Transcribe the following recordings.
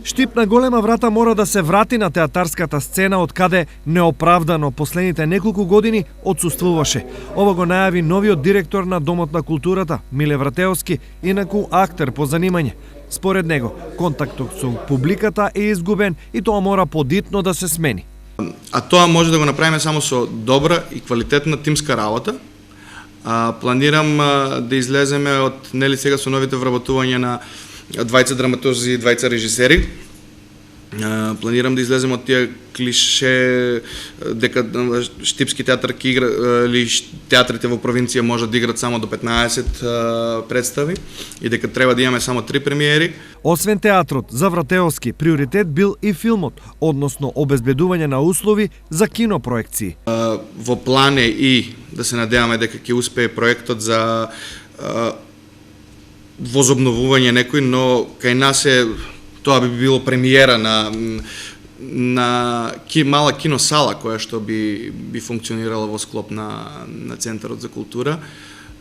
Штип на голема врата мора да се врати на театарската сцена од каде неоправдано последните неколку години отсуствуваше. Ова го најави новиот директор на Домот на културата, Миле Вратеовски, инаку актер по занимање. Според него, контактот со публиката е изгубен и тоа мора подитно да се смени. А тоа може да го направиме само со добра и квалитетна тимска работа. Планирам да излеземе од сега со новите вработувања на двајца драматурзи и двајца режисери. Планирам да излезем од тие клише дека штипски театар ќе игра или театрите во провинција можат да играт само до 15 представи и дека треба да имаме само 3 премиери. Освен театрот, за Вратеовски приоритет бил и филмот, односно обезбедување на услови за кинопроекции. Во план е и да се надеваме дека ќе успее проектот за возобновување некој, но кај нас тоа би било премиера на мала киносала која што би функционирала во склоп на Центарот за култура,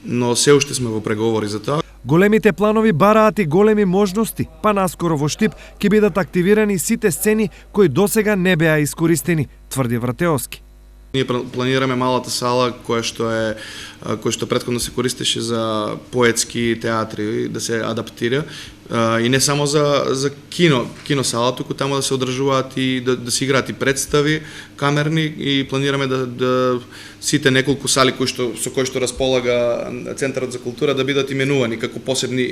но се уште сме во преговори за тоа. Големите планови бараат и големи можности, па наскоро во Штип ќе бидат активирани сите сцени кои досега не беа искористени, тврди Вратеовски. Ние планираме малата сала која што претходно се користеше за поетски театри да се адаптира и не само за киносала, туку таму да се одржуваат и да се играат и представи камерни и планираме да сите неколку сали со кои што располага Центарот за култура да бидат именувани како посебни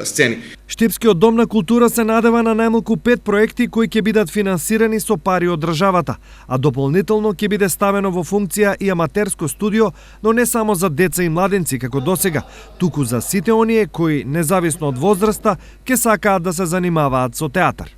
сцени. Штипскиот дом на култура се надева на најмалку 5 проекти кои ќе бидат финансирани со пари од државата, а дополнително ќе биде ставено во функција и аматерско студио, но не само за деца и младенци како досега, туку за сите оние кои, независно од возраста, ќе сакаат да се занимаваат со театар.